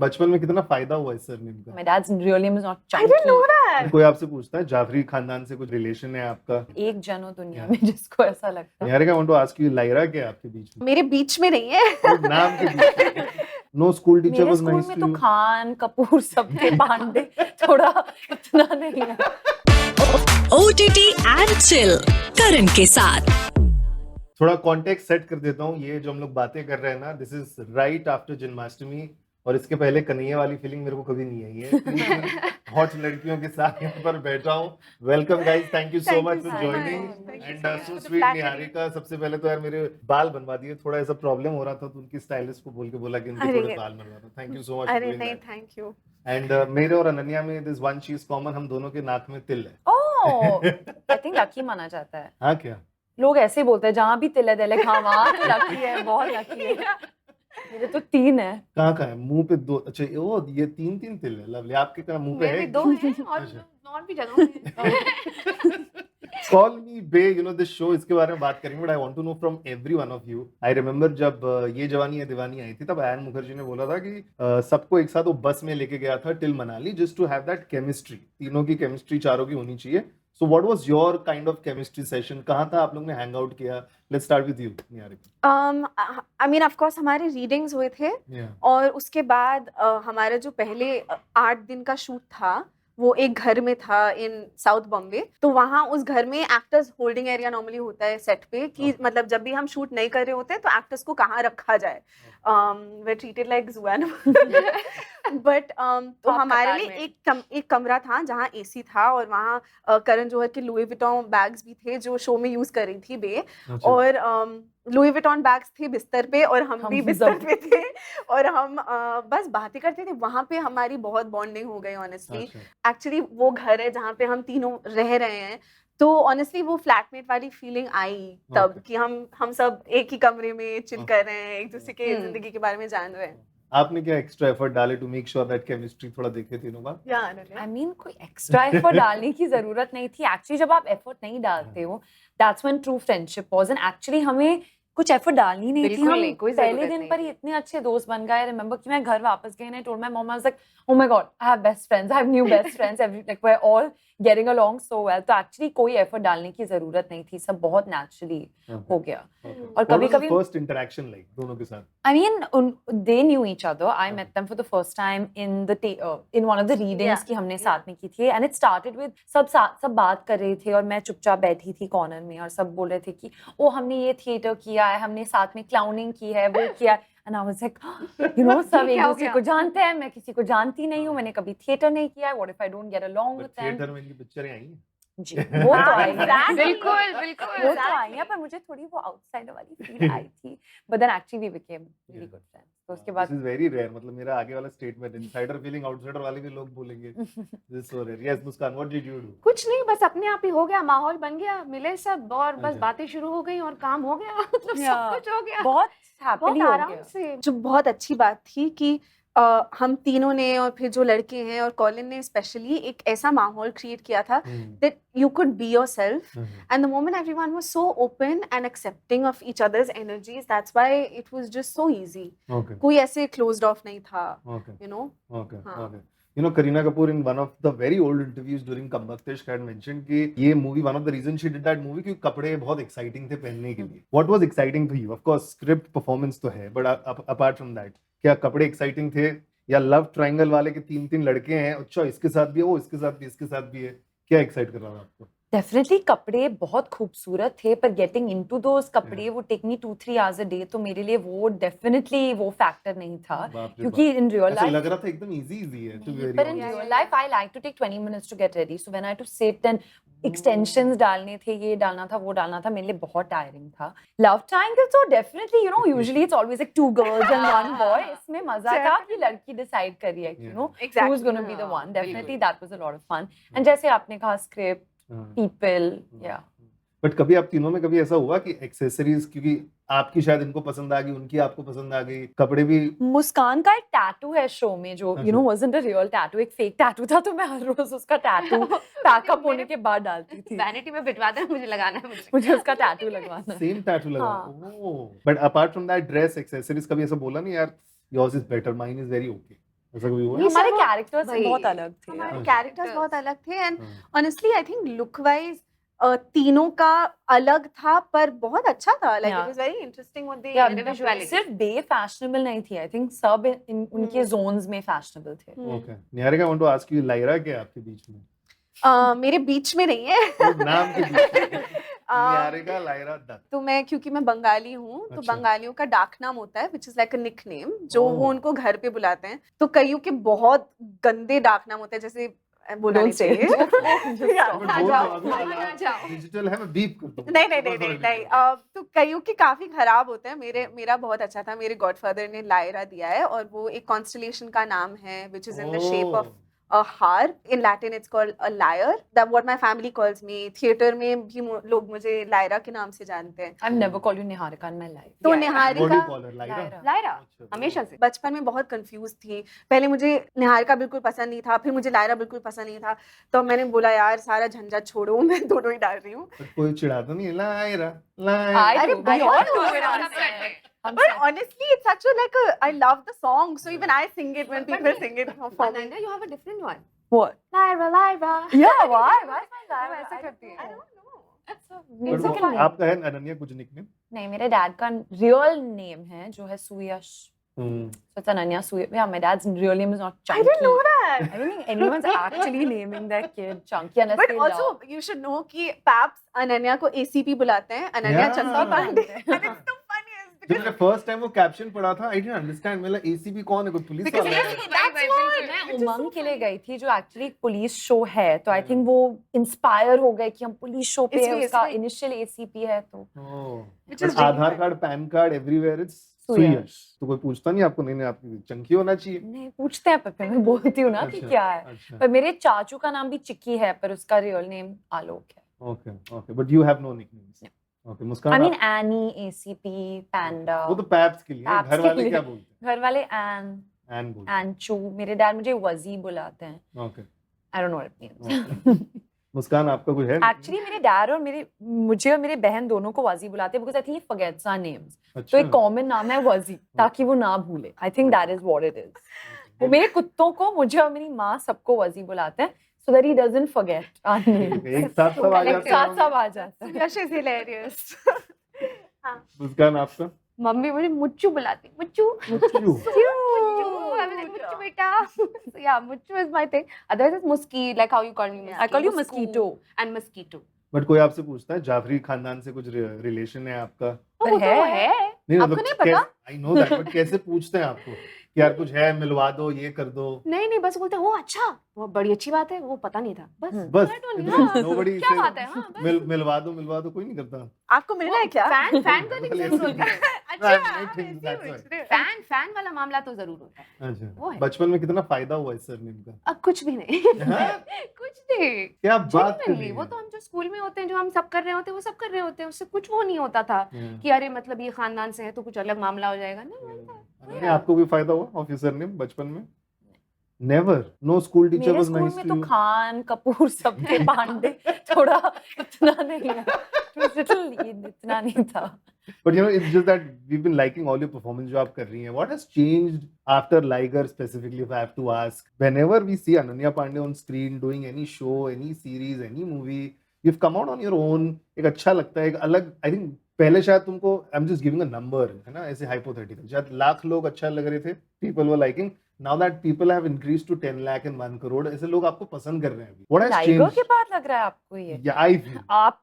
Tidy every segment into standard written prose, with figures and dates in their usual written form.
बचपन में कितना फायदा हुआ इस सरनेम का? My dad's real name is not I didn't Chunky. know that. कोई आपसे पूछता है जाफरी खानदान से कुछ रिलेशन है आपका? एक जन हो दुनिया में जिसको ऐसा लगता है। Niharika, I want to ask you, Lyra क्या है आपके बीच में? मेरे बीच में नहीं है। वो नाम के बीच में। No school teacher मेरे was स्कूल nice में to तो you? खान कपूर सब थे, पांडे थोड़ा इतना नहीं है। OTT and chill करण के साथ। थोड़ा कॉन्टेक्स्ट सेट कर देता हूँ। ये जो हम लोग बातें कर रहे हैं ना, this is right after Janmashtami, और इसके पहले कन्हैया वाली फीलिंग मेरे को कभी नहीं आई है। हॉट लड़कियों के साथ यहाँ पर बैठा हूँ। Welcome guys, thank you so much for joining and so sweet. Niharika, सबसे पहले तो यार मेरे बाल बनवा दिए, थोड़ा ऐसा प्रॉब्लम हो रहा था तो उनकी स्टाइलिस्ट को बोल के बोला कि इनके थोड़े बाल बनवा दो। Thank you so much. अरे नहीं, थैंक यू। एंड मेरे और अनन्या में दिस वन चीज कॉमन, हम दोनों के नाक में तिल है। ओह, I think लकी माना जाता है। हाँ क्या? लोग ऐसे ही बोलते हैं, जहाँ भी तिल है तिल है, हाँ वहाँ तो लकी है, बहुत लकी है। मेरे तो 3 है। कहाँ है? मुंह पे 2? अच्छा, ओ ये 3 तिल है। लवली, आपके कहाँ मुंह पे है? मेरे 2 हैं और भी जगहों पे। Call me Bay, you know this show, इसके बारे में बात करेंगे, but I want to know from every one of you. I remember जब ये जवानी है दीवानी आई थी, तब आयन मुखर्जी ने बोला था कि सबको एक साथ वो बस में लेके गया था till Manali, just to have that chemistry. तीनों की केमिस्ट्री चारों की होनी चाहिए। So what was your kind of chemistry session? कहाँ था आप लोग ने hang out किया? Let's start with you, Niharika. I mean, of course, हमारे रीडिंग्स हुए थे, Yeah. और उसके बाद हमारा जो पहले 8 दिन का शूट था वो एक घर में था इन साउथ बॉम्बे। तो वहाँ उस घर में एक्टर्स होल्डिंग एरिया नॉर्मली होता है सेट पे कि मतलब जब भी हम शूट नहीं कर रहे होते तो एक्टर्स को कहाँ रखा जाए। वे treated like zoo animal. But तो हमारे लिए एक कमरा था जहाँ एसी था, और वहाँ करण जौहर के लुई विटॉन बैग्स भी थे जो शो में यूज कर रही थी बे। और लुई विटॉन बैग्स थे बिस्तर पे, और हम भी बिस्तर पे थे, और हम बस बातें करते थे। वहाँ पे हमारी बहुत बॉन्डिंग हो गई ऑनेस्टली। एक्चुअली वो घर है जहाँ पे हम तीनों रह रहे हैं, तो ऑनेस्टली वो फ्लैटमेट वाली फीलिंग आई तब कि हम सब एक ही कमरे में चिल कर रहे हैं, एक दूसरे के जिंदगी के बारे में जान रहे हैं। आपने क्या एक्स्ट्रा एफर्ट डाले to make sure that chemistry थोड़ा दिखे तीनों बार? I mean, कोई एक्स्ट्रा एफर्ट डालने की जरूरत नहीं थी। एक्चुअली जब आप एफर्ट नहीं डालते हो, that's when true friendship was. And actually हमें कुछ एफर्ट डालनी नहीं थी। हम पहले दिन पर ही इतने अच्छे दोस्त बन गए। रिमेंबर कि मैं घर वापस गई, and I told my mom, I was like, oh my God, I have best friends, I have new best friends, like we are all getting along so well. तो एक्चुअली कोई एफर्ट डालने की जरूरत नहीं थी, सब बहुत नेचुरली हो गया। और कभी-कभी फर्स्ट इंटरेक्शन लाइक दोनों के साथ? I mean, they knew each other. I met them for the first time in in one of the readings कि हमने साथ में की थी, and it started with सब बात कर रहे थे और मैं चुपचाप बैठी थी कॉर्नर में, और सब बोल रहे थे कि ओ हमने ये थिएटर किया है, हमने साथ में क्लाउनिंग की है, वो किया है। And I was like, you know, सब एक दूसरे को जानते हैं, मैं किसी को जानती नहीं हूँ, मैंने कभी थिएटर नहीं किया है, what if I don't get along with them? Theatre में इनकी पिक्चरें आई हैं? जी, वो तो आई है, बिल्कुल वो तो आई है, पर मुझे थोड़ी वो आउटसाइडर वाली फील आई थी। But then actually we became really good friends. तो उसके बाद दिस इज वेरी रेयर, मतलब मेरा आगे वाला स्टेटमेंट इनसाइडर फीलिंग आउटसाइडर वाले भी लोग बोलेंगे। This is so rare. Yes Muskan, what did you do? कुछ नहीं, बस अपने आप ही हो गया, माहौल बन गया, मिले सब, और बस अच्छा। बातें शुरू हो गई और काम हो गया। मतलब सब कुछ हो गया बहुत हैप्पीली हो आराम गया। से। जो बहुत अच्छी बात थी कि हम तीनों ने और फिर जो लड़के हैं और कॉलिन ने स्पेशली एक ऐसा माहौल क्रिएट किया था that you could be yourself, and the moment everyone was so open and accepting of each other's energies, that's why it was just so easy. Okay कोई ऐसे closed off नहीं था, ओके you know. ओके हाँ. Okay. You know, Kareena Kapoor in one of the very old interviews during Kambaktesh had mentioned कि ये movie, one of the reasons she did that movie क्योंकि कपड़े बहुत exciting थे पहनने के लिए। What was exciting for you? Of course, script performance तो है, but apart from that, क्या कपड़े exciting थे, या लव ट्रायंगल वाले के 3 लड़के हैं, अच्छा इसके साथ भी है, वो इसके साथ भी, इसके साथ भी है, क्या एक्साइट कर रहा था आपको? डेफिनेटली कपड़े बहुत खूबसूरत थे, पर गेटिंग इनटू दोस कपड़े वो take me 2-3 hours a day, तो मेरे लिए वो डेफिनेटली वो फैक्टर नहीं था, क्योंकि इन रियल ऐसा लाइफ लग रहा था एकदम इजी है टू बी वेरी पर in real life I like to take 20 minutes to get ready, so when I to sit and extensions डालने थे, ये डालना था, वो डालना था, मेरे लिए बहुत टायरिंग था। लव ट्रायंगल तो definitely you know usually it's always like 2 girls and 1 boy, इसमें मजा था कि लड़की डिसाइड करी है, you know who is gonna be the one. Definitely that was a lot of fun. And जैसे आपने कहा स्क्रिप्ट, people, yeah. बट कभी आप तीनों में कभी ऐसा हुआ कि एक्सेसरीज, क्योंकि आपकी शायद इनको पसंद आ गई, उनकी आपको पसंद आ गई, कपड़े भी? मुस्कान का एक टैटू है शो में जो you know wasn't a real tattoo, एक फेक टैटू था, तो मैं हर रोज उसका टैटू पैकअप होने के बाद डालती थी। वैनिटी में बिठवा देना, मुझे लगाना है, मुझे उसका टैटू लगवाना है। सेम टैटू लगा? Oh, but apart from that dress accessories कभी ऐसा बोला नहीं यार yours is better, mine is very okay? ऐसा कभी हुआ? ये हमारे सब कैरेक्टर्स भाई, बहुत अलग थे हमारे हाँ। कैरेक्टर्स बहुत अलग थे एंड हाँ। Honestly I think look wise तीनों का अलग था पर बहुत अच्छा था like Yeah. It was very interesting what they Yeah, individuality. सिर्फ बे फैशनेबल नहीं थी, आई थिंक सब उनके हम्म। जोन्स में फैशनेबल थे। Okay, Niharika, I want to ask you, Lyra क्या है आपके बीच में? मेरे बीच में नहीं है वो नाम के बीच में। Um, Niharika Lyra Dutt. तो मैं क्योंकि मैं बंगाली हूँ तो अच्छा। बंगालियों का डाक नाम होता है which is like a nickname जो ओह। वो उनको घर पे बुलाते हैं। तो कईयों के बहुत गंदे डाक नाम होते हैं जैसे बोलना नहीं Don't say चाहिए it. या, अगर आ बोल जाओ। दो अभी आ जाओ। डिजिटल है, मैं बीप कर दूंगा। नहीं नहीं नहीं नहीं नहीं तो कईयों के काफी खराब होते हैं। मेरा बहुत अच्छा था। मेरे गॉडफादर ने लायरा दिया है और वो एक कॉन्स्टलेशन का नाम है which is in the shape of a harp. In Latin, it's called a lyre. That what my family calls me. Theater में भी लोग मुझे लायरा के नाम से जानते हैं। I've never called you Niharika in my life. तो Yeah, What do you Niharika call her? Lyra? Lyra. Lyra अच्छा। हमेशा से। बचपन में बहुत कंफ्यूज थी। पहले मुझे निहारिका बिल्कुल पसंद नहीं था, फिर मुझे लायरा बिल्कुल पसंद नहीं था। तो मैंने बोला यार सारा झंझट छोड़ो, मैं दोनों ही डाल रही हूँ। पर कोई चिढ़ाता नहीं है, लायरा लायरा। I अरे do. We बहुत all do लोग it हैं। on set. हम But सब- honestly, it's such a like a, I love the song, so even I sing it when people sing it for me. Ananya, you have a different one. What? Lyra, Lyra. Yeah, why? Why is my वो Lyra? ऐसे करती I है। don't know. It's a पर musical वो name. आपका है अनन्या कुछ nickname? नहीं, मेरे डैड का रियल नेम है जो है सुयश. So it's Ananya Suyash. Yeah, my dad's real name is not Chunky. I didn't know that. I don't think anyone's actually naming their kid Chunky unless But they also, love. you should know कि paps Ananya को ACP बुलाते हैं, Ananya Yeah. Chanda Pandey. And And it's so funniest जब because मैंने first time वो caption पढ़ा था, I didn't understand, मतलब एसीपी कौन है, कोई पुलिस Because वाला है? yes, that's what. मैं which is so उमंग के लिए funny. गई थी जो एक्चुअली एक पुलिस शो है, तो आई थिंक वो इंस्पायर हो गए कि हम पुलिस शो पे इसलिए- उसका इसलिए- इनिशियल एसीपी है तो oh, Which but is really Aadhaar funny. Card, PAN card, everywhere it's Suyash. Suyash. तो कोई पूछता नहीं आपको, नहीं नहीं आपकी चंकी होना चाहिए? नहीं पूछते हैं, पर फिर मैं बोलती हूँ ना कि अच्छा, क्या है। अच्छा, पर मेरे चाचू का नाम भी चिक्की है, पर उसका रियल नेम आलोक है। Okay okay, but you have no nicknames? Okay, Muskaan, I mean आप- एनी, एसीपी, पैंडा। वो तो पैप्स के लिए है, पैप्स घर के वाले लिए। क्या बोलते घर वाले एन, हैं? एन बोलते एंचू। मेरे डैड मुझे वजी बुलाते हैं। हैं। Okay I don't know what it means. Muskan, आपका कुछ है? एक्चुअली मेरे डैड और मुझे और मेरे बहन दोनों को वजी बुलाते हैं because I think he forgets our names. तो अच्छा, एक कॉमन नाम है वजी, ताकि वो ना भूले। I think that is what it is. वो मेरे कुत्तों को, मुझे और मेरी माँ सबको वजी बुलाते हैं so that he doesn't forget our names. एक साथ सब आ एक जाते साथ हैं। सब आ जाता है। Yash is hilarious. मुस्कान, आपका? मम्मी मुझे मुच्चू बुलाती, मुच्चू। मुच्चू। मुच्चू, I mean, like, मुच्चू बेटा। So yeah, मुच्चू is my thing. Otherwise it's Muski, like how you call me. I call you mosquito. And mosquito. But कोई आपसे पूछता है जाफरी खानदान से कुछ रिलेशन है आपका? पर वो तो है। है। नहीं आपको नहीं पता? आई नो दैट, बट कैसे पूछते हैं आपको कि यार कुछ है, मिलवा दो, ये कर दो? नहीं नहीं, बस बोलते हैं, वो अच्छा, वो बड़ी अच्छी बात है, वो पता नहीं था, बस। बस That only, हाँ। nobody क्या says, बात है, हाँ, बस। मिलवा दो, कोई नहीं करता। आपको मिलना है क्या? फैन फैन का मतलब नहीं ऐसे जरूर होता है। अच्छा, I think that's ऐसे ही right. पूछ रहे हो। फैन फैन वाला मामला तो जरूर होता है। अच्छा, वो है। बचपन में कितना फायदा हुआ इस सरनेम का? अब कुछ भी नहीं। हाँ? कुछ नहीं। क्या बात कर Genuinely, रही वो है? तो हम जो स्कूल में होते हैं, जो हम सब कर रहे होते हैं, वो सब कर रहे होते हैं, उससे कुछ वो नहीं होता था हाँ। कि अरे मतलब ये खानदान से है तो कुछ अलग मामला हो जाएगा। नहीं होता है। अरे, आपको कोई फायदा हुआ ऑफ योर सरनेम बचपन में? नेवर, नो स्कूल टीचर मेरे वाज स्कूल नाइस में टू तो यू? खान, कपूर सब थे, पांडे थोड़ा उतना नहीं है। It was little, इतना नहीं था। But you know, it's just that we've been liking all your performance जो आप कर रही हैं. What has changed after Liger specifically, if I have to ask? Whenever we see Ananya Pandey on screen doing any show, any series, any movie, you've come out on your own. एक अच्छा लगता है, एक अलग, I think पहले शायद तुमको, I'm just giving a number, है ना, ऐसे hypothetical, शायद लाख लोग अच्छा लग रहे थे, people were liking. Now that people have increased to 10 lakh and 1 crore, ऐसे लोग आपको पसंद कर रहे हैं अभी. What has tiger changed? के बाद लग रहा है आपको ये? Yeah, I feel. आप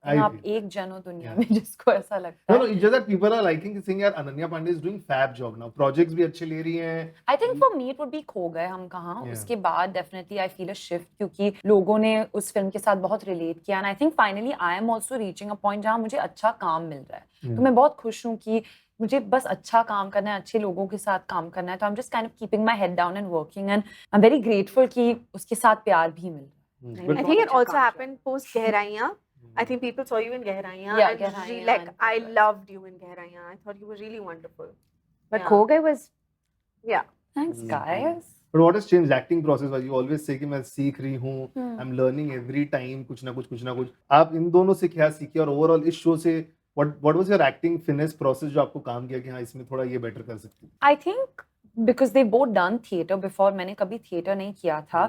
I आप feel. एक जन हो दुनिया Yeah. में जिसको ऐसा लगता No, है। no, it's just that people are liking saying यार Ananya Pandey is doing fab job now. Projects भी अच्छे ले रही हैं. I think for me it would be खो गए हम कहाँ। Yeah. उसके बाद definitely I feel a shift, क्योंकि लोगों ने उस फिल्म के साथ बहुत रिलेट किया and I think finally I am also reaching a point जहाँ मुझे अच्छा काम मिल रहा है। तो मैं बहुत खुश हूँ कि मुझे बस अच्छा काम करना है, अच्छे लोगों के साथ काम करना है। तो I am just kind of keeping my head down and working and I am very grateful कि उसके साथ प्यार भी मिल रहा है। But I think it अच्छा also काम happened post Gehraiyan. I think people saw you in Gehraiyan. Yeah, and Gehraiyan like and I Gehraiyan. loved you in Gehraiyan. I thought you were really wonderful. But Yeah. खो गए was Yeah. Thanks guys. But what has changed acting process wise? You always say कि मैं सीख रही हूँ, Hmm. I'm learning every time कुछ ना कुछ. आप इन दोनों से क्या सीखे और overall इस शो से what was your acting finesse process जो आपको काम किया कि हाँ इसमें थोड़ा ये better कर सकती हूँ? I think because they both done theater before. मैंने कभी theater नहीं किया था.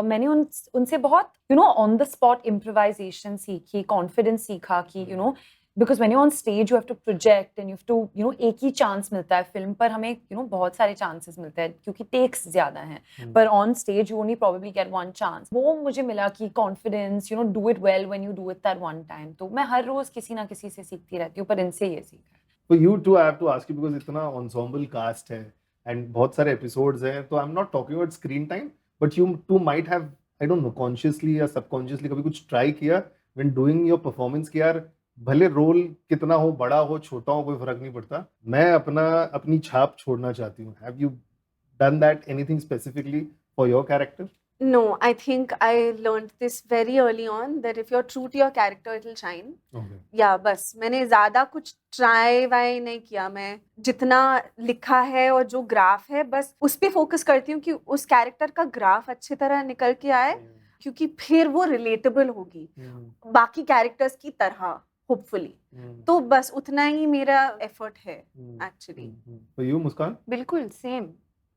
मैंने उनसे बहुत on the spot improvisation सीखी, confidence सीखा कि because when you're on stage you have to project and you have to एक ही chance मिलता है. film पर हमें बहुत सारे chances मिलते हैं क्योंकि takes ज़्यादा हैं. पर on stage you only probably get one chance. वो मुझे मिला कि confidence, do it well when you do it that one time. तो मैं हर रोज किसी ना किसी से सीखती रहती हूँ, पर इनसे ये सीखा. For you too, I have to ask you because इतना ensemble cast है and बहुत सारे episodes हैं, तो I'm not talking about screen time, but you too might have, I don't know, consciously या subconsciously कभी कुछ try किया when doing your performance कि यार भले रोल कितना हो, बड़ा हो, छोटा हो, कोई फर्क नहीं पड़ता, मैं अपनी छाप छोड़ना चाहती हूँ. Have you done that anything specifically for your character? No, I think I learned this very early on that if you're true to your character, it will shine. Okay. या बस मैंने ज्यादा कुछ ट्राई वाई नहीं किया. मैं जितना लिखा है और जो ग्राफ है बस उस पे फोकस करती हूँ कि उस कैरेक्टर का ग्राफ अच्छी तरह निकल के आए, क्योंकि फिर वो रिलेटेबल होगी बाकी कैरेक्टर्स की तरह होपफुली. तो बस उतना ही मेरा एफर्ट है एक्चुअली. For you, Muskan? बिल्कुल सेम.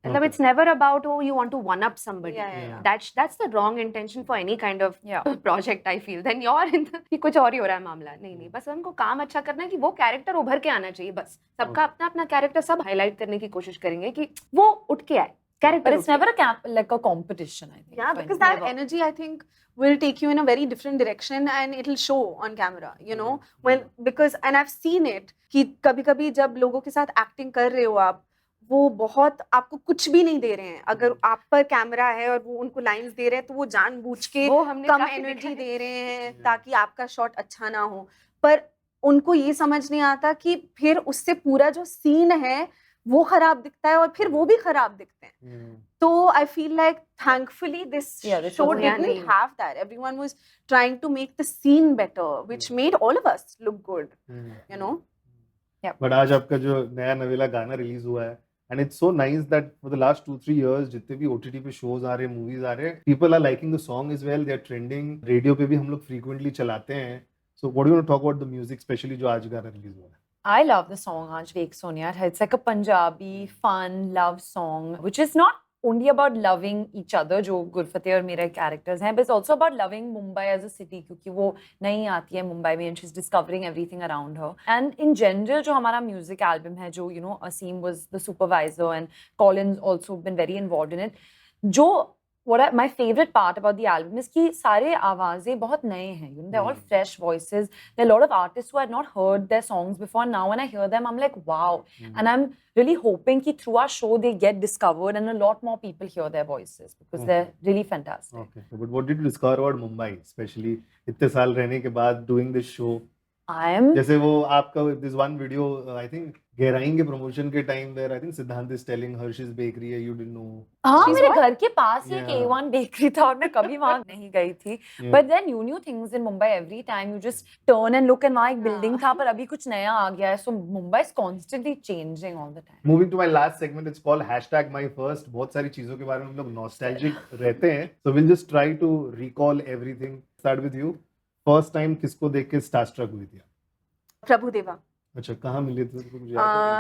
मतलब it's never about you want to one up somebody. Yeah. That's the wrong intention for any kind of project I feel. Then you're in कि कुछ और ही हो रहा है मामला. नहीं बस हमको काम अच्छा करना है कि वो कैरेक्टर उभर के आना चाहिए. बस सबका अपना कैरेक्टर सब हाईलाइट करने की कोशिश करेंगे कि वो उठ के आए. But it's never like a competition, I think. Yeah, because that energy, I think, will take you in a very different direction and it'll show on camera, Well, because, and I've seen it, कि कभी-कभी जब लोगों के साथ acting कर रहे हो आप, वो बहुत आपको कुछ भी नहीं दे रहे हैं. अगर आप पर कैमरा है और वो उनको लाइंस दे रहे हैं तो वो जानबूझ के कम एनर्जी दे रहे हैं ताकि आपका शॉट अच्छा ना हो. पर उनको ये समझ नहीं आता कि फिर उससे पूरा जो सीन है वो खराब दिखता है और फिर वो भी खराब दिखते हैं. तो I feel like thankfully this show didn't have that. Everyone was trying to make the scene better, which made all of us look good, Yeah. But आज आपका जो नया नवेला गाना रिलीज हुआ है, and it's so nice that for the last 2-3 years जितने भी OTT पे shows आ रहे हैं, movies आ रहे हैं, people are liking the song as well. They are trending. Radio पे भी हम लोग frequently चलाते हैं. So what do you want to talk about the music, especially जो आज गाना रिलीज हुआ है? I love the song Aaj Vek Sonia. It's like a Punjabi fun love song, which is not only about loving each other, जो गुरफतेह और मेरे characters हैं, but it's also about loving Mumbai as a city, क्योंकि वो नई आती है मुंबई में and she's discovering everything around her. And in general, जो हमारा music album है, जो Aseem was the supervisor and Colin's also been very involved in it. जो my favorite part about the album is कि सारे आवाजें बहुत नए हैं. They're all fresh voices. There are a lot of artists who had not heard their songs before. Now when I hear them, I'm like, wow. And I'm really hoping कि through our show they get discovered and a lot more people hear their voices because they're really fantastic. Okay. But what did you discover about Mumbai, especially इतने साल रहने के बाद doing this show? जैसे वो आपका this one video, I think गहराइन के promotion के टाइम where I think सिद्धांत is telling Hershey's bakery है, you didn't know. हाँ, मेरे घर के पास ही एक A1 bakery था और मैं कभी वहाँ नहीं गई थी. But then new things in Mumbai every time. You just turn and look and वहाँ एक building था पर अभी कुछ नया आ गया है. So Mumbai is constantly changing all the time. Moving to my last segment, it's called #myfirst. बहुत सारी चीजों के बारे में हम लोग nostalgic रहते हैं. So we'll just try to recall everything. Start with you. First time किसको देख के starstruck हुई थी? प्रभुदेवा. अच्छा, कहाँ मिले थे?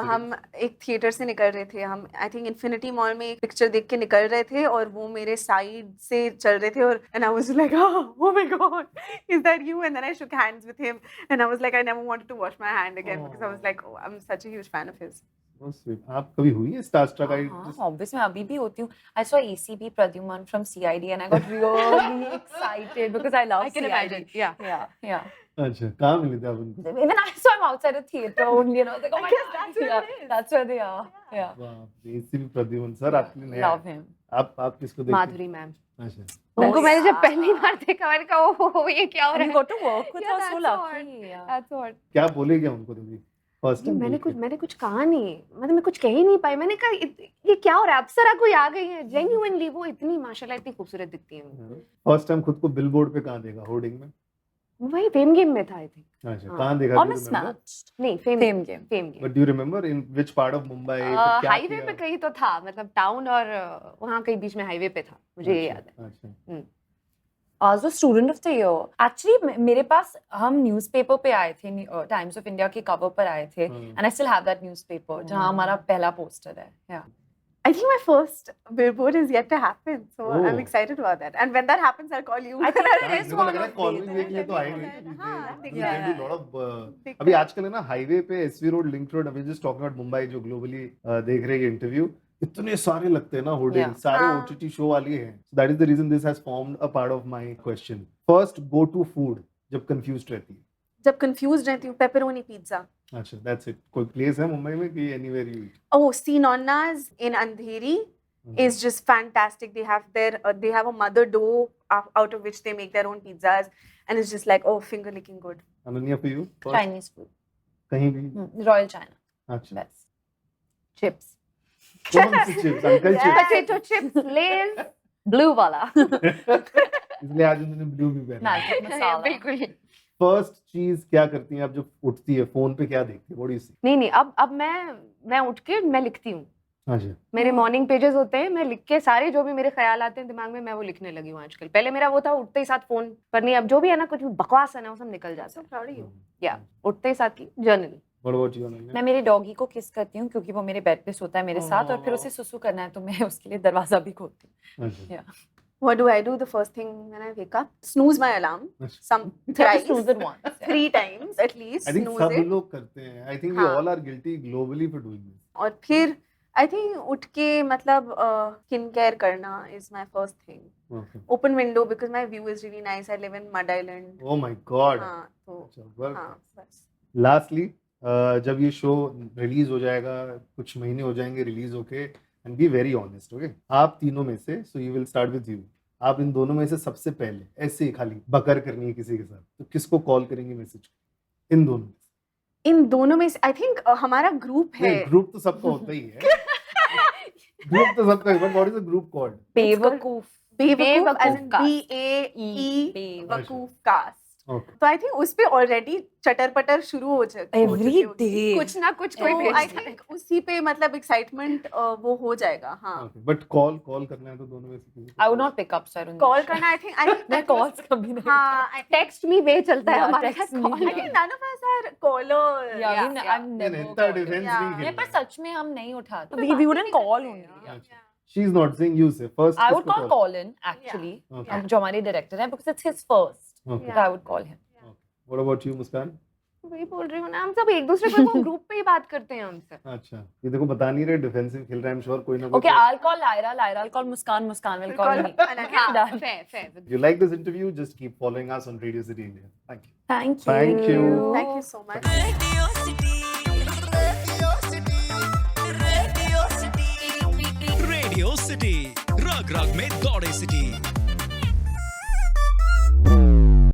हम एक थिएटर से निकल रहे थे. हम आई थिंक इन्फिनिटी मॉल में एक पिक्चर देख के निकल रहे थे और वो मेरे साइड से चल रहे थे और and I was like, oh my god, is that you? And then I shook hands with him and I was like, I never wanted to wash my hand again because I was like, oh, I'm such a huge fan of his. Oh, sweet. आप कभी हुई है starstruck? Obviously, मैं अभी भी होती हूँ. I saw ACP Pradyuman from CID and I got really excited because I love CID. I can imagine. Yeah. अच्छा, कहाँ मिले थे आप उनको? Even I saw him outside a theater only, and I was like, oh my god, that's where they are. Yeah. वाह, ACP Pradyuman sir, आपने नया. Love him. आप किसको देखते? माधुरी मैम. अच्छा. उनको मैंने जब पहली बार देखा मैंने कहा ओह ये क्या हो रहा है. You got to work with her, so lucky. That's what. क्या बोले क्या उनको तभी? मैंने कुछ कहा नहीं, मतलब मैं कुछ कह ही नहीं पाई. मैंने कहा ये क्या हो रहा है, अप्सरा कोई आ गई है. जेन्युइनली वो इतनी माशाल्लाह इतनी खूबसूरत दिखती है. फर्स्ट टाइम खुद को बिलबोर्ड पे कहाँ देखा? होर्डिंग में? वही फेम गेम में था आई थिंक. अच्छा, कहाँ देखा? On a Smashed. नहीं, fame game. But do you remember in which part of Mumbai? Highway पे कहीं तो था, मतलब टाउन और वहाँ कहीं बीच में हाईवे पे था, मुझे ये याद है. अच्छा. I was a student of the year. Actually, मेरे पास हम न्यूज़पेपर पे आए थे, टाइम्स ऑफ इंडिया के कवर पर आए थे, and I still have that newspaper जहाँ हमारा पहला पोस्टर है. Yeah. I think my first billboard is yet to happen, so Oh. I'm excited about that. And when that happens, I'll call you. I think हाँ, there is मेरे को one लग रहा है of कॉलविंग these. वीक लिए तो आएंगे हाँ, They दिखता can है। do lot of, दिखता अभी है। आजकल है ना हाईवे पे एसवी रोड लिंक रोड अभी जस्ट टॉकिंग अबाउट मुंबई जो ग्लोबली देख रहे हैं इंटरव्यू इतने सारे लगते हैं ना होर्डिंग Yeah. सारे हाँ। ओटीटी शो वाली हैं that is the reason this has formed a part of my question first go to food जब कंफ्यूज्ड रहती है जब confused रहती हूँ, pepperoni pizza. अच्छा दैट्स इट कोई प्लेस है मुंबई में कि anywhere you eat Oh, C Nonna's in Andheri is just fantastic. They have a mother dough out of which they make their own pizzas, and it's just like, oh, finger licking good. Ananya for you Chinese food. कहीं भी Royal China. अच्छा Best. Chips. कौन सी chips uncle chips Potato chips, Lay's, blue वाला. इसलिए आज उन्होंने blue भी पहना Magic masala. बिल्कुल. फर्स्ट चीज क्या करती हैं आप जब उठती है फोन पे क्या देखती है व्हाट डू यू सी नहीं, अब मैं उठ के मैं लिखती हूँ. अच्छा मेरे मॉर्निंग पेजेस होते हैं, मैं लिख के सारे जो भी मेरे ख्याल आते हैं दिमाग में मैं वो लिखने लगी हूँ आजकल. पहले मेरा वो था उठते ही साथ फोन पर नहीं, अब जो भी है ना कुछ भी बकवास है ना वो सब निकल जाता So है. proud of you. या उठते ही साथ की journal. What about you Ananya मैं मेरे डॉगी को किस करती हूँ क्योंकि वो मेरे बेड पे सोता है मेरे साथ और फिर उसे सुसु करना है तो मैं उसके लिए दरवाजा भी खोलती हूँ. अच्छा What do I do the first thing when I wake up? Snooze my alarm. अच्छा Some You have to thrice, snooze it once. 3 times at least. I think Snooze सब it. लोग करते हैं आई थिंक वी हाँ। All are guilty globally for doing this और फिर I think उठ के मतलब skin care करना is my first thing. Okay Open window because my view is really nice. I live in Mud Island. Oh my God हाँ तो हाँ बस. लास्टली जब ये शो रिलीज हो जाएगा कुछ महीने हो जाएंगे रिलीज होके and be very honest okay आप तीनों में से so you will start with you आप इन दोनों में से सबसे पहले ऐसे ही खाली बकर करनी है किसी के साथ तो किसको कॉल करेंगे मैसेज इन दोनों में से? इन दोनों में आई थिंक हमारा ग्रुप है. नहीं ग्रुप तो सबका होता ही है ग्रुप तो सबका है but what is the group called बेवकूफ. बेवकूफ as in बेवकूफ BAE वकूफ कास्ट. ओके तो आई थिंक उस पे ऑलरेडी चटर पटर शुरू हो चुकी Every day. कुछ ना कुछ कोई तो भेज आई थिंक उसी पे मतलब एक्साइटमेंट वो हो जाएगा. हाँ ओके बट कॉल करना है तो दोनों में से किसी को I would not pick up, sir. Call करना आई थिंक मैं calls कभी नहीं. हाँ I think टेक्स्ट मी वे चलता है Yeah, हमारे text साथ me. call I think none of us are caller. Yeah, Yeah, we- yeah. I'm नहीं, never नहीं, इतना called. Defence Yeah. नहीं नहीं, पर खेलना सच में हम नहीं उठाते. तो We बात ही wouldn't नहीं call करते only. हैं. अच्छा she is not saying you से first I would not call in actually. Okay. जो हमारे डायरेक्टर हैं because it's his first. Okay So I would call him. What about you Muskan वही बोल रही हूँ ना, हम सब एक दूसरे को ग्रुप पे ही बात करते हैं हमसे. अच्छा ये देखो बता नहीं रहे डिफेंसिव खेल रहा है आई एम श्योर कोई ना कोई Okay, I'll call Lyra. Lyra will call Muskan. Muskan will call me. Ananya. Done. fair. you like this interview just keep following us on Radio City India thank you Thank you. Thank you. Thank you so much. Radio city रग रग में दौड़े city